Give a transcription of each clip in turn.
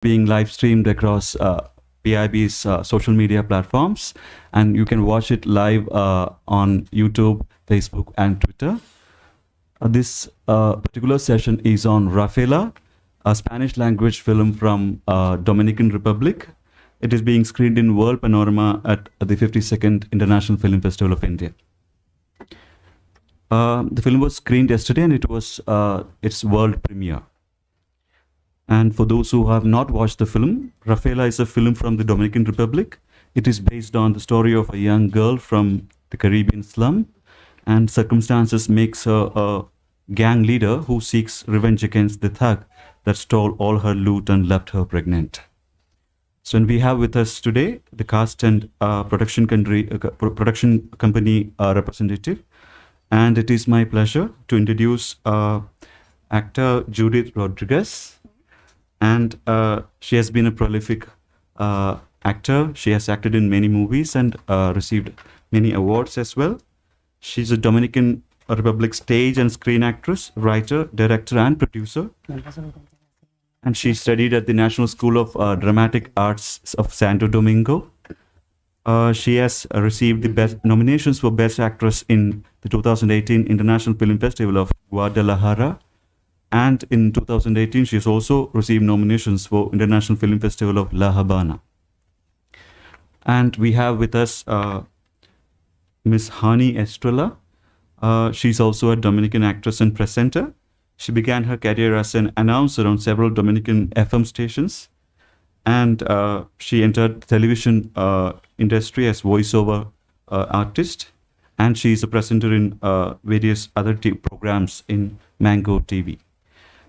being live streamed across PIB's social media platforms, and you can watch it live on YouTube, Facebook, and Twitter. This particular session is on Rafaela, a Spanish language film from Dominican Republic. It is being screened in World Panorama at the 52nd International Film Festival of India. The film was screened yesterday, and it was its world premiere. And for those who have not watched the film, Rafaela is a film from the Dominican Republic. It is based on the story of a young girl from the Caribbean slum, and circumstances makes her a gang leader who seeks revenge against the thug that stole all her loot and left her pregnant. So, and we have with us today the cast and production company representative, and it is my pleasure to introduce actor Judith Rodriguez. And she has been a prolific actor. She has acted in many movies and received many awards as well. She's a Dominican Republic stage and screen actress, writer, director, and producer. And she studied at the National School of Dramatic Arts of Santo Domingo. She has received the best nominations for Best Actress in the 2018 International Film Festival of Guadalajara. And in 2018, she has also received nominations for International Film Festival of La Habana. And we have with us Miss Hani Estrella. She's also a Dominican actress and presenter. She began her career as an announcer on several Dominican FM stations. And she entered the television industry as voiceover artist. And she is a presenter in various other programs in Mango TV.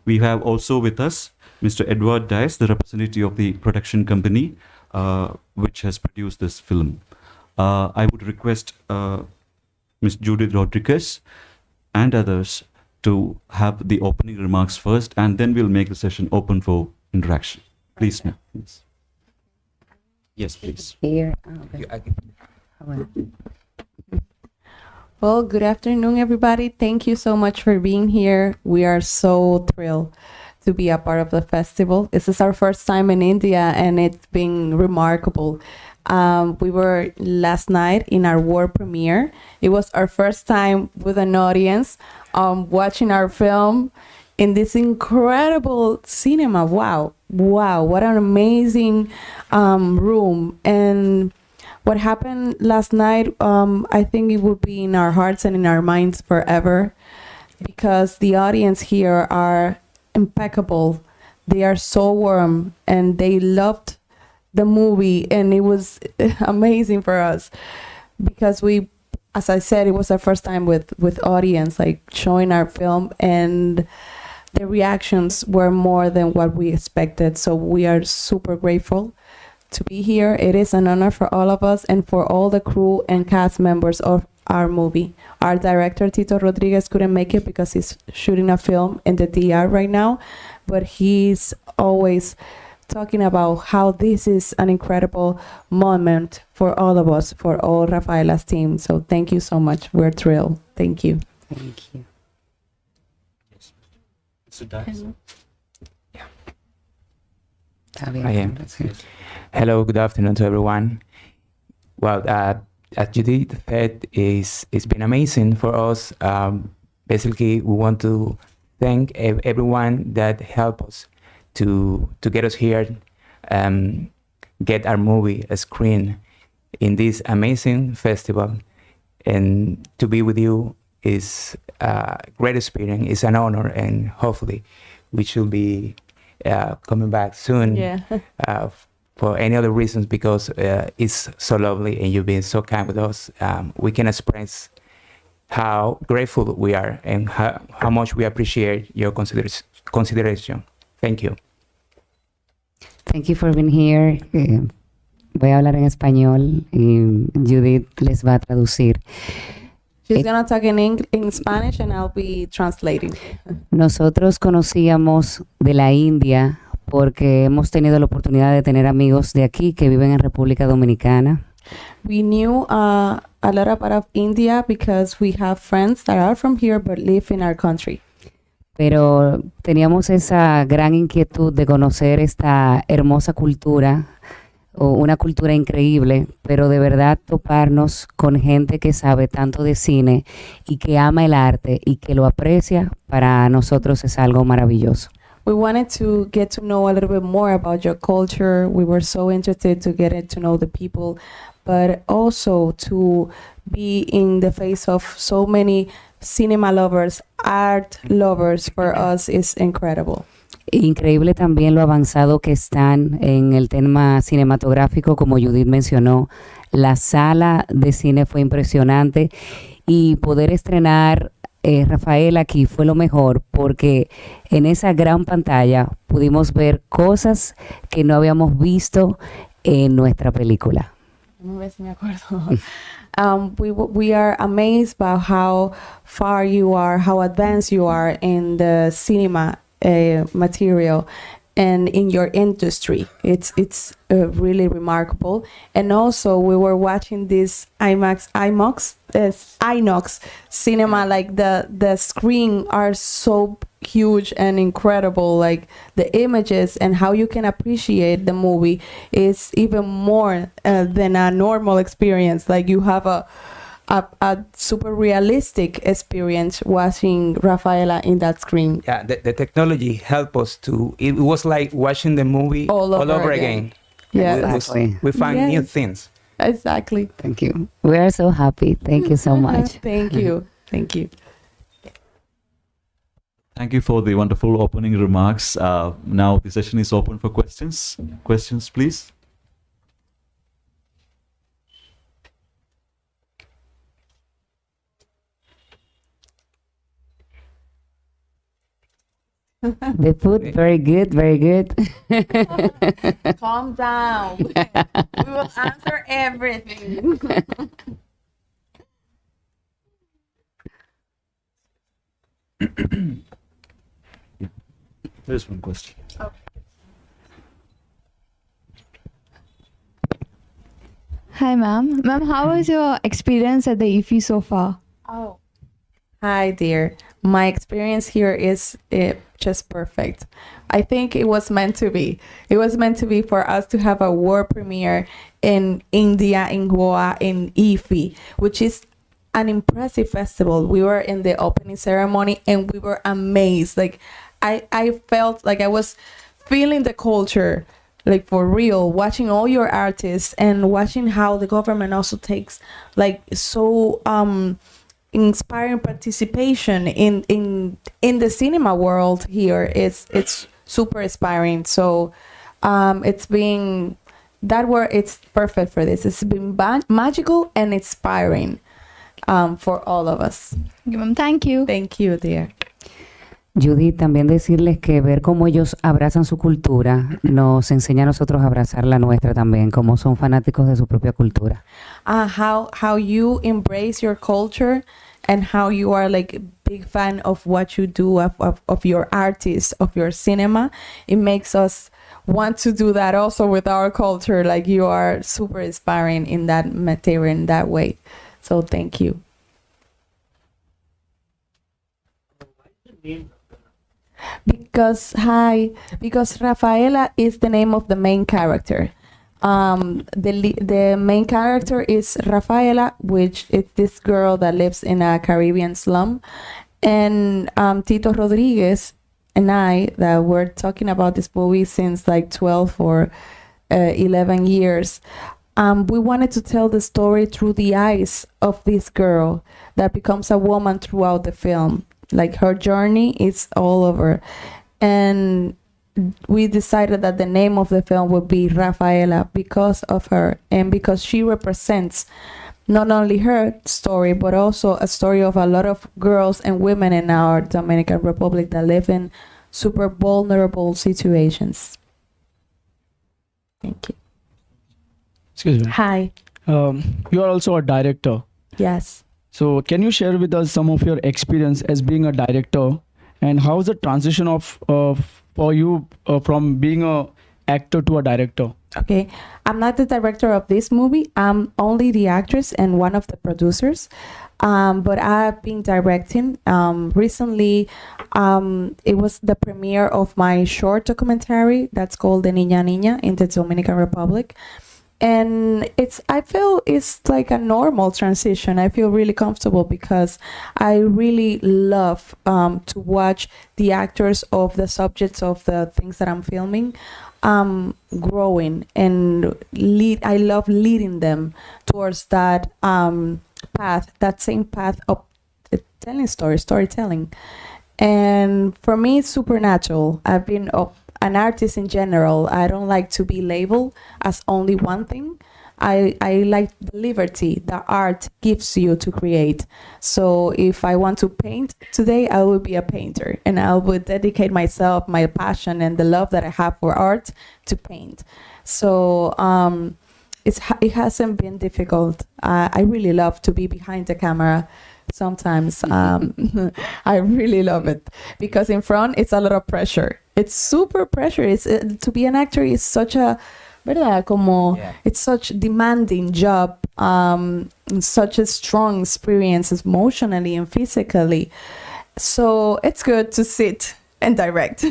We have also with us Mr. Edward Dias, the representative of the production company which has produced this film. I would request Ms. Judith Rodriguez and others to have the opening remarks first, and then we'll make the session open for interaction. Please, ma'am. Yes, please. Here. Well, good afternoon, everybody. Thank you so much for being here. We are so thrilled to be a part of the festival. This is our first time in India, and it's been remarkable. We were last night in our world premiere. It was our first time with an audience watching our film in this incredible cinema. Wow, what an amazing room. And what happened last night, I think it will be in our hearts and in our minds forever, because the audience here are impeccable. They are so warm, and they loved the movie, and it was amazing for us because we, as I said, it was our first time with audience, like showing our film, and the reactions were more than what we expected. So we are super grateful to be here. It is an honor for all of us and for all the crew and cast members of our movie. Our director, Tito Rodriguez, couldn't make it because he's shooting a film in the DR right now, but he's always talking about how this is an incredible moment for all of us, for all Rafaela's team. So thank you so much. We're thrilled. Thank you. Thank you. Hello, good afternoon to everyone. Well, as Judith said, it's been amazing for us. Basically, we want to thank everyone that helped us to get us here, get our movie screened in this amazing festival. And to be with you is a great experience. It's an honor, and hopefully we should be coming back soon. Yeah. For any other reasons, because it's so lovely and you've been so kind with us. We can express how grateful we are and how much we appreciate your consideration. Thank you. Thank you for being here. Voy a hablar en español y Judith les va a traducir. She's gonna talk in Spanish and I'll be translating. Nosotros conocíamos de la India porque hemos tenido la oportunidad de tener amigos de aquí que viven en República Dominicana. We knew a lot about India because we have friends that are from here but live in our country. pero teníamos esa gran inquietud de conocer esta hermosa cultura, o una cultura increíble, pero de verdad toparnos con gente que sabe tanto de cine y que ama el arte y que lo aprecia, para nosotros es algo maravilloso. We wanted to get to know a little bit more about your culture. We were so interested to get to know the people, but also to be in the face of so many cinema lovers, art lovers. For us is incredible. Increíble también lo avanzado que están en el tema cinematográfico, como Judith mencionó. La sala de cine fue impresionante y poder estrenar Rafaela aquí fue lo mejor, porque en esa gran pantalla pudimos ver cosas que no habíamos visto en nuestra película. We are amazed by how far you are, how advanced you are in the cinema material and in your industry. It's really remarkable. And also we were watching this IMAX cinema, like the screen are so huge and incredible, like the images and how you can appreciate the movie is even more than a normal experience. Like you have a super realistic experience watching Rafaela in that screen. Yeah, the technology helped us to. It was like watching the movie All over again. Yeah, Exactly. We find new Yes. things. exactly. Thank you. We are so happy. Thank you so much. Thank you. Thank you. Thank you for the wonderful opening remarks. Now the session is open for questions. Questions, please. The food, very good, very good. Calm down. We will answer everything. There's one question. Hi, ma'am. Ma'am, how was your experience at the IFI so far? Oh. Hi, dear. My experience here is just perfect. I think it was meant to be. It was meant to be for us to have a world premiere in India, in Goa, in IFI, which is an impressive festival. We were in the opening ceremony and we were amazed. Like I felt like I was feeling the culture, like for real, watching all your artists and watching how the government also takes like so inspiring participation in the cinema world here. It's super inspiring. So it's been that word, it's perfect for this. It's been magical and inspiring for all of us. Okay, ma'am. Thank you. Thank you, dear. Judith, también decirles que ver cómo ellos abrazan su cultura nos enseña a nosotros a abrazar la nuestra también, como son fanáticos de su propia cultura. How you embrace your culture and how you are like a big fan of what you do, of your artists, of your cinema. It makes us want to do that also with our culture. Like you are super inspiring in that material, in that way. So thank you. Because Rafaela is the name of the main character. The main character is Rafaela, which is this girl that lives in a Caribbean slum, and Tito Rodriguez and I that were talking about this movie since like 12 or 11 years. We wanted to tell the story through the eyes of this girl that becomes a woman throughout the film. Like her journey is all over. And we decided that the name of the film would be Rafaela because of her and because she represents not only her story, but also a story of a lot of girls and women in our Dominican Republic that live in super vulnerable situations. Thank you. Excuse me. Hi. You are also a director. Yes. So can you share with us some of your experience as being a director, and how is the transition for you from being a actor to a director? Okay, I'm not the director of this movie. I'm only the actress and one of the producers. But I've been directing. Recently, it was the premiere of my short documentary that's called The Niña Niña in the Dominican Republic. And I feel it's like a normal transition. I feel really comfortable because I really love to watch the actors of the subjects of the things that I'm filming growing and I love leading them towards that path, that same path of telling storytelling. And for me, it's supernatural. I've been an artist in general. I don't like to be labeled as only one thing. I like the liberty that art gives you to create. So if I want to paint today, I will be a painter, and I will dedicate myself, my passion, and the love that I have for art to paint. So it hasn't been difficult. I really love to be behind the camera. Sometimes I really love it because in front it's a lot of pressure. It's super pressure. It's to be an actor is such a, ¿verdad? Como it's such demanding job, such a strong experience emotionally and physically. So it's good to sit and direct.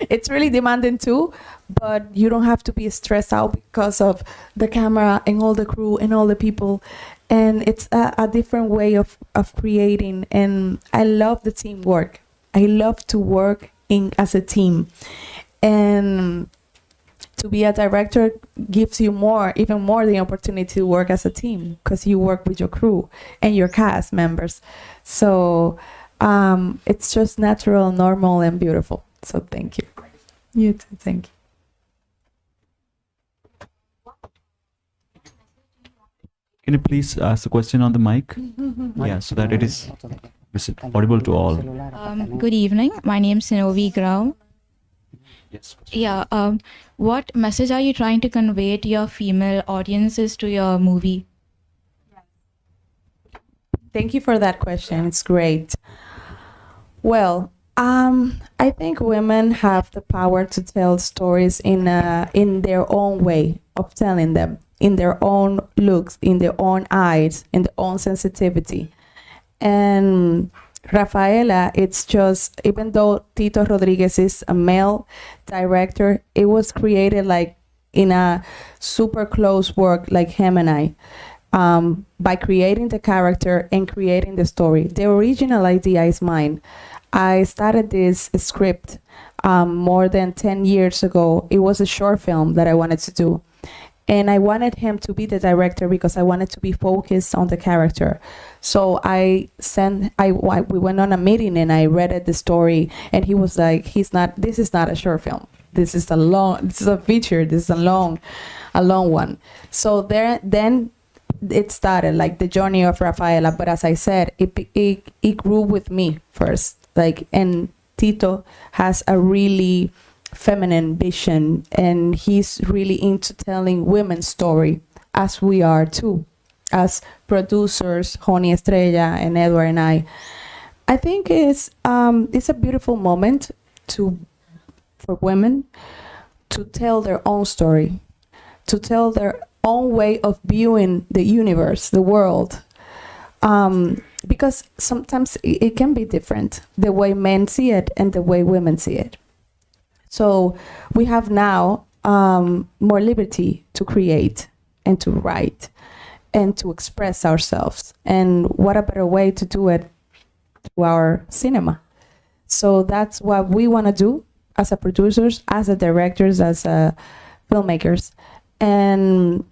It's really demanding too, but you don't have to be stressed out because of the camera and all the crew and all the people. And it's a different way of creating. And I love the teamwork. I love to work as a team. And to be a director gives you even more the opportunity to work as a team because you work with your crew and your cast members. So it's just natural, normal, and beautiful. So thank you. You too, thank you. Can you please ask the question on the mic? Yeah, so that it is audible to all. Good evening. My name is Sinovi Grau. Yes. Yeah. What message are you trying to convey to your female audiences to your movie? Thank you for that question. It's great. Well, I think women have the power to tell stories in their own way of telling them, in their own looks, in their own eyes, in their own sensitivity. And Rafaela, it's just, even though Tito Rodriguez is a male director, it was created like in a super close work, like him and I, by creating the character and creating the story. The original idea is mine. I started this script more than 10 years ago. It was a short film that I wanted to do. And I wanted him to be the director because I wanted to be focused on the character. So we went on a meeting and I read the story, and he was like, this is not a short film. This is a feature. This is a long one. So then it started, like the journey of Rafaela. But as I said, it grew with me first. And Tito has a really feminine vision, and he's really into telling women's story, as we are too, as producers, Joni Estrella and Edward and I think it's a beautiful moment for women to tell their own story, to tell their own way of viewing the universe, the world, because sometimes it can be different, the way men see it and the way women see it. So we have now more liberty to create and to write and to express ourselves. And what a better way to do it through our cinema. So that's what we want to do as a producers, as a directors, as a filmmakers. And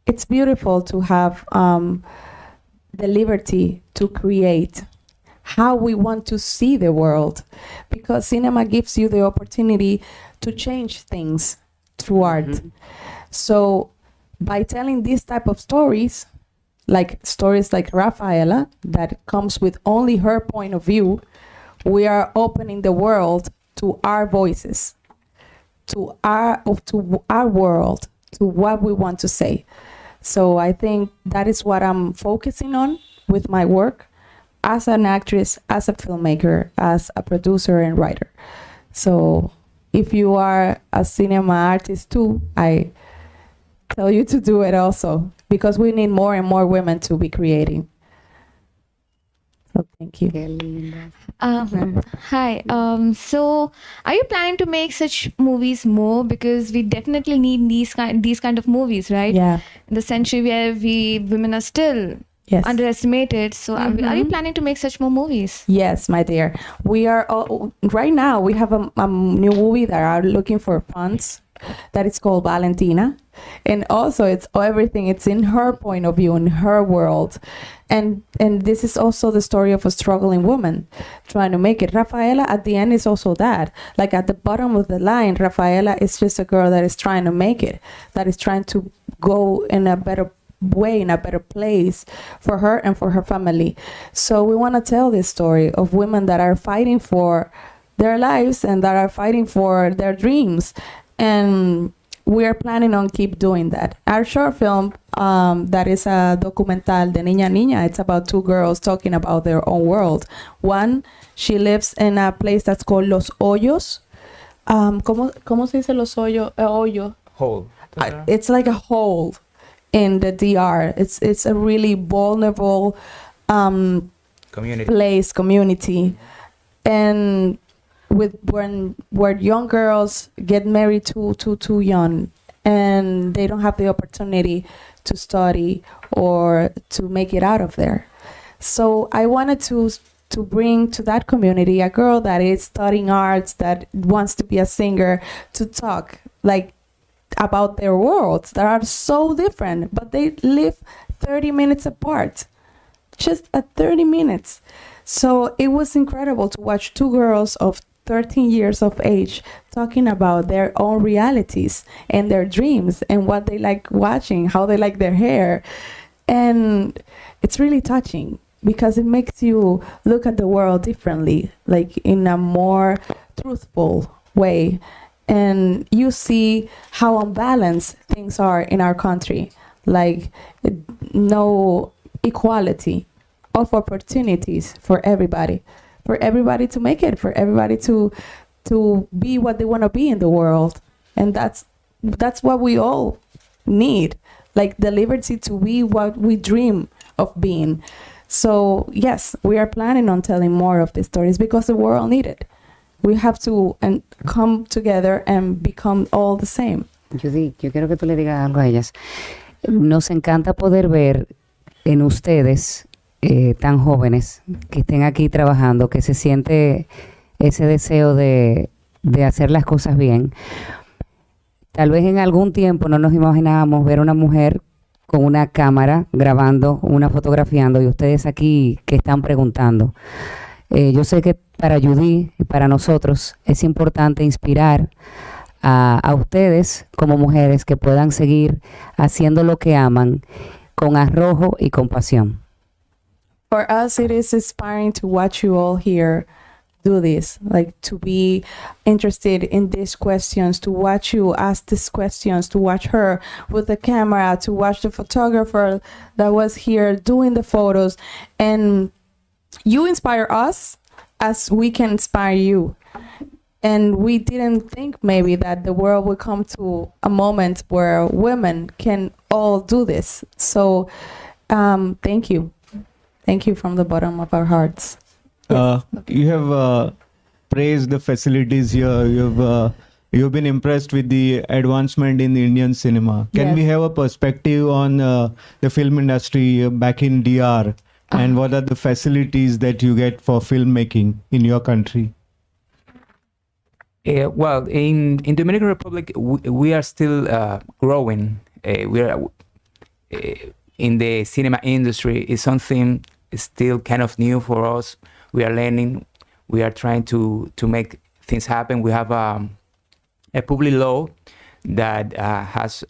it's beautiful to have the liberty to create how we want to see the world, because cinema gives you the opportunity to change things through art. Mm-hmm. So by telling these type of stories like Rafaela, that comes with only her point of view, we are opening the world to our voices, to our world, to what we want to say. So I think that is what I'm focusing on with my work as an actress, as a filmmaker, as a producer and writer. So if you are a cinema artist too, I tell you to do it also, because we need more and more women to be creating. So thank you. Qué linda. Hi. So, are you planning to make such movies more? Because we definitely need these kind of movies, right? Yeah. In the century where women are still Yes. underestimated. So, are you planning to make such more movies? Yes, my dear. We are right now. We have a new movie that are looking for funds. That is called Valentina, and also it's everything. It's in her point of view, in her world, and this is also the story of a struggling woman trying to make it. Rafaela at the end is also that. Like at the bottom of the line, Rafaela is just a girl that is trying to make it, that is trying to go in a better way, in a better place for her and for her family. So we want to tell this story of women that are fighting for their lives and that are fighting for their dreams, and we are planning on keep doing that. Our short film, that is a documental de Niña Niña. It's about two girls talking about their own world. One, she lives in a place that's called Los Hoyos. ¿Cómo se dice Los Hoyo? Whole. It's like a hole in the DR. It's a really vulnerable Community. community, and where young girls get married too young, and they don't have the opportunity to study or to make it out of there. So I wanted to bring to that community a girl that is studying arts, that wants to be a singer, to talk like about their worlds that are so different, but they live 30 minutes apart, just at 30 minutes. So it was incredible to watch two girls of 13 years of age talking about their own realities and their dreams and what they like watching, how they like their hair. And it's really touching because it makes you look at the world differently, like in a more truthful way. And you see how unbalanced things are in our country, like no equality of opportunities for everybody to make it, for everybody to be what they want to be in the world. And that's what we all need, like the liberty to be what we dream of being. So yes, we are planning on telling more of these stories because the world needs it. We have to come together and become all the same. Judy, yo quiero que tú le digas algo a ellas. Nos encanta poder ver en ustedes tan jóvenes que estén aquí trabajando, que se siente ese deseo de hacer las cosas bien. Tal vez en algún tiempo no nos imaginábamos ver una mujer con una cámara grabando, una fotografiando, y ustedes aquí que están preguntando. Yo sé que para Judy y para nosotros es importante inspirar a ustedes como mujeres que puedan seguir haciendo lo que aman con arrojo y con pasión. For us, it is inspiring to watch you all here do this, like to be interested in these questions, to watch you ask these questions, to watch her with the camera, to watch the photographer that was here doing the photos. And you inspire us as we can inspire you. And we didn't think maybe that the world would come to a moment where women can all do this. So thank you. Thank you from the bottom of our hearts. You have praised the facilities here. You've been impressed with the advancement in the Indian cinema. Can we have a perspective on the film industry back in DR, and what are the facilities that you get for filmmaking in your country? Well, in Dominican Republic, we are still growing. We are in the cinema industry. Is something still kind of new for us. We are learning. We are trying to make things happen. We have a public law that has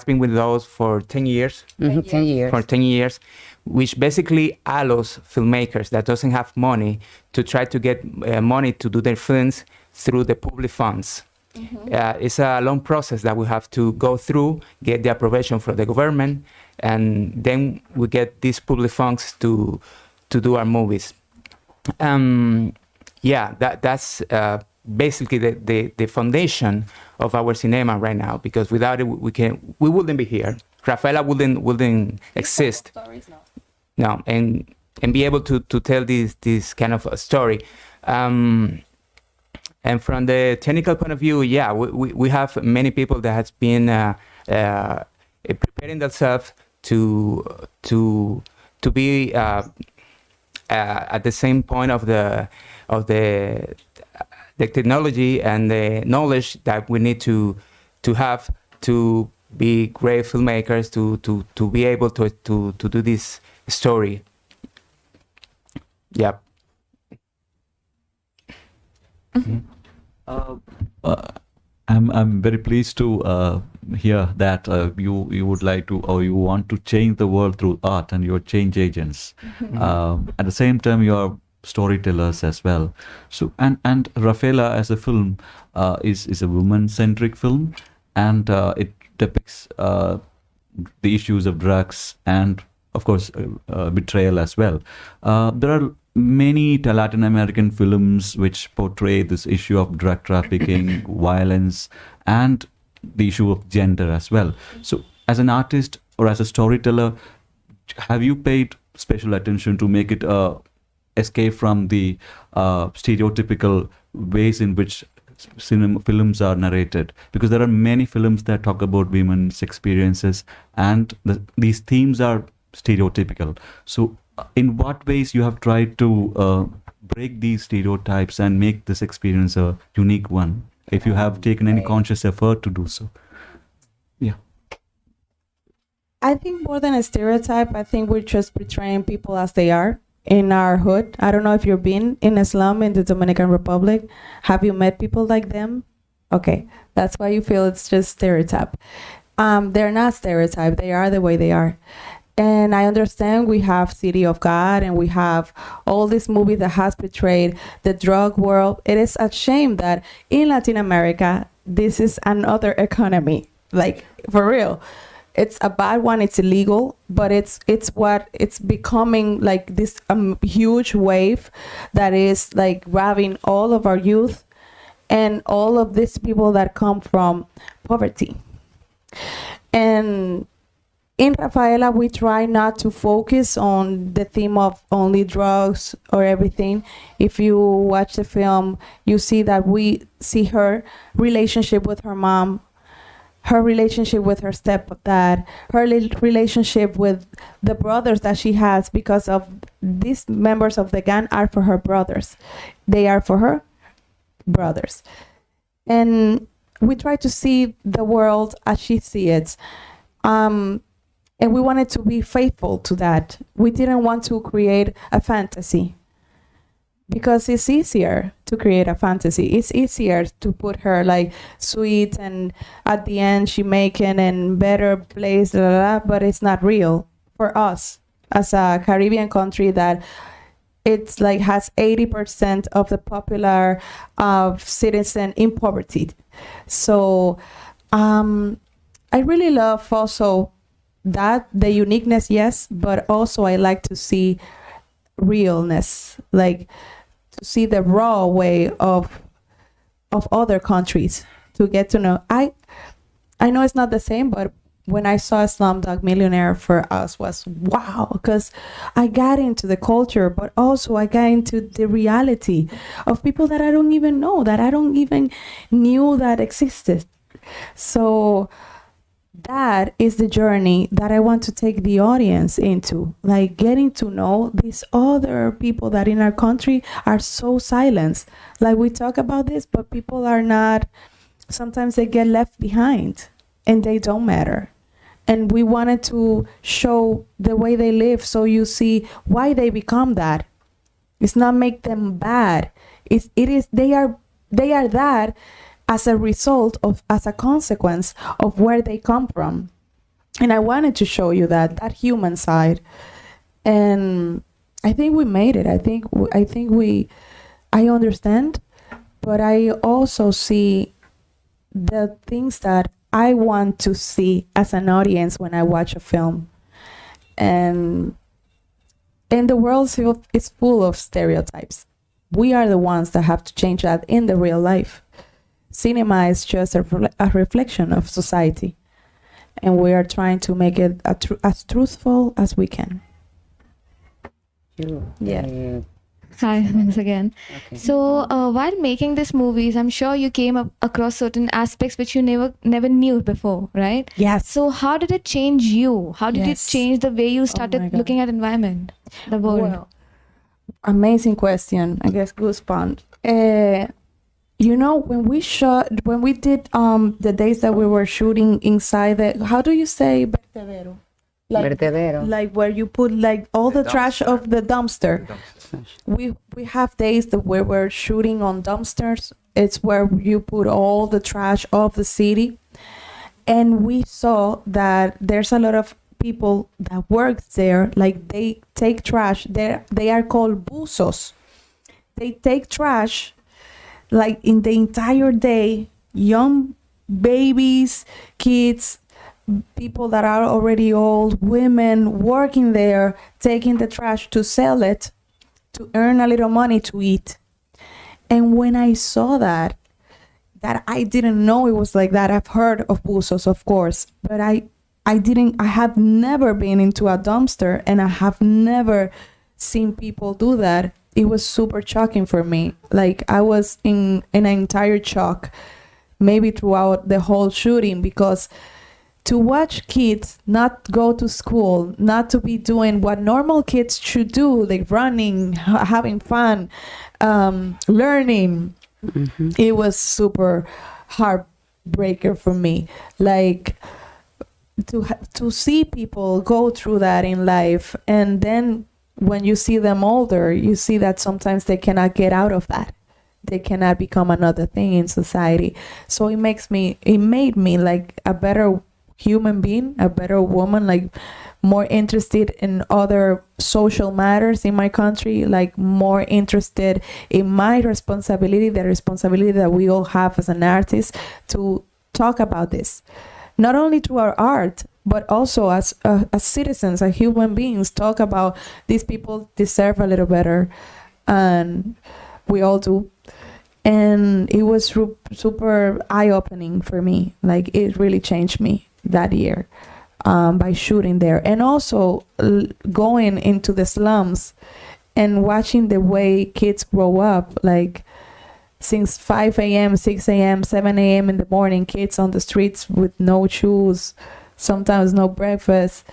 been with us for 10 years. 10 years. For 10 years, which basically allows filmmakers that doesn't have money to try to get money to do their films through the public funds. It's a long process that we have to go through, get the approbation from the government, and then we get these public funds to do our movies. That's basically the foundation of our cinema right now, because without it we wouldn't be here. Rafaela wouldn't exist. No, and and be able to tell this kind of a story. And from the technical point of view, yeah, we have many people that has been preparing themselves to be at the same point of the technology and the knowledge that we need to have to be great filmmakers, to be able to do this story. Yeah. I'm very pleased to hear that you would like to, or you want to change the world through art, and you're change agents. At the same time, you're storytellers as well. So and Rafaela as a film is a woman-centric film, and it depicts the issues of drugs and, of course, betrayal as well. There are many Latin American films which portray this issue of drug trafficking, violence, and the issue of gender as well. So, as an artist or as a storyteller, have you paid special attention to make it escape from the stereotypical ways in which films are narrated? Because there are many films that talk about women's experiences, and these themes are stereotypical. So, in what ways you have tried to break these stereotypes and make this experience a unique one, if you have taken any conscious effort to do so? Yeah. I think more than a stereotype, I think we're just portraying people as they are in our hood. I don't know if you've been in a slum in the Dominican Republic. Have you met people like them? Okay, that's why you feel it's just stereotype. They're not stereotype. They are the way they are. And I understand we have City of God and we have all these movies that has portrayed the drug world. It is a shame that in Latin America, this is another economy. Like, for real. It's a bad one. It's illegal, but it's becoming like this huge wave that is like grabbing all of our youth and all of these people that come from poverty. And in Rafaela, we try not to focus on the theme of only drugs or everything. If you watch the film, you see that we see her relationship with her mom, her relationship with her stepdad, her relationship with the brothers that she has, because of these members of the gang are for her brothers. They are for her brothers. And we try to see the world as she sees it. And we wanted to be faithful to that. We didn't want to create a fantasy because it's easier to create a fantasy. It's easier to put her like sweet and at the end she making in better place, blah, blah, blah, but it's not real for us as a Caribbean country that it's like has 80% of the popular citizen in poverty. So I really love also that the uniqueness, yes, but also I like to see realness, like to see the raw way of other countries, to get to know. I know it's not the same, but when I saw Slumdog Millionaire, for us was wow, because I got into the culture, but also I got into the reality of people that I don't even know, that I don't even knew that existed. So that is the journey that I want to take the audience into, like getting to know these other people that in our country are so silenced. Like we talk about this, but people are not, sometimes they get left behind and they don't matter. And we wanted to show the way they live so you see why they become that. It's not make them bad. They are that as a result of, as a consequence of where they come from. And I wanted to show you that human side. And I think we made it. I understand, but I also see the things that I want to see as an audience when I watch a film. And the world is full of stereotypes. We are the ones that have to change that in the real life. Cinema is just a reflection of society, and we are trying to make it as truthful as we can. you. Yeah. Hi, once again. Okay. So, while making these movies, I'm sure you came across certain aspects which you never knew before, right? Yes. So, how did it change you? How did it Yes. change the way you my started God. looking at environment, the world? Well, amazing question. I guess goosebumps. You know, when we did the days that we were shooting inside the, how do you say vertedero? Vertedero. Like where you put like all the trash of the dumpster. We have days that we were shooting on dumpsters. It's where you put all the trash of the city, and we saw that there's a lot of people that work there. Like they take trash. They are called buzos. They take trash like in the entire day. Young babies, kids, people that are already old, women working there, taking the trash to sell it, to earn a little money to eat. And when I saw that I didn't know it was like that. I've heard of buzos, of course, but I have never been into a dumpster, and I have never seen people do that. It was super shocking for me. Like I was in an entire shock, maybe throughout the whole shooting, because to watch kids not go to school, not to be doing what normal kids should do, like running, having fun, learning, it was super heartbreaker for me. Like to see people go through that in life, and then when you see them older, you see that sometimes they cannot get out of that. They cannot become another thing in society. So it made me like a better human being, a better woman, like more interested in other social matters in my country, like more interested in my responsibility, the responsibility that we all have as an artist to talk about this, not only through our art, but also as citizens, as human beings, talk about these people deserve a little better, and we all do. And it was super eye-opening for me. Like it really changed me that year by shooting there, and also going into the slums and watching the way kids grow up, like since 5 a.m., 6 a.m., 7 a.m. in the morning, kids on the streets with no shoes, sometimes no breakfast,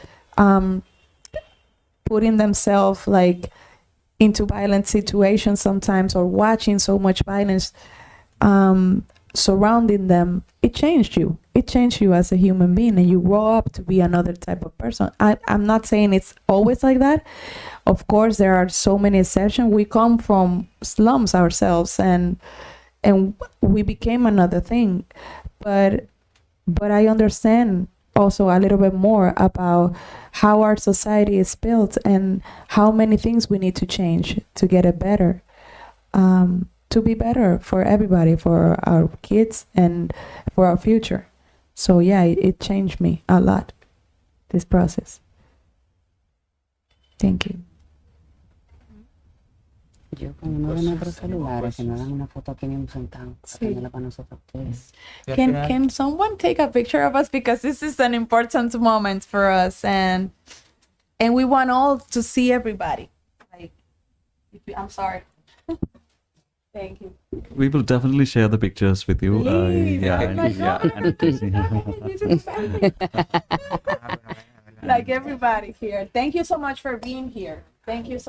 putting themselves like into violent situations sometimes, or watching so much violence surrounding them. It changed you. It changed you as a human being, and you grow up to be another type of person. I'm not saying it's always like that. Of course, there are so many exceptions. We come from slums ourselves, and we became another thing. But I understand also a little bit more about how our society is built and how many things we need to change to get it better, to be better for everybody, for our kids and for our future. So yeah, it changed me a lot, this process. Thank you. Yo con uno de nuestros celulares que nos dan una foto aquí mismo sentado, sacándola para nosotros tres. Can someone take a picture of us, because this is an important moment for us, and we want all to see everybody. Like, I'm sorry. Thank you. We will definitely share the pictures with you. Please. Yeah, Oh my God. Like everybody here. Thank you so much for being here. Thank you so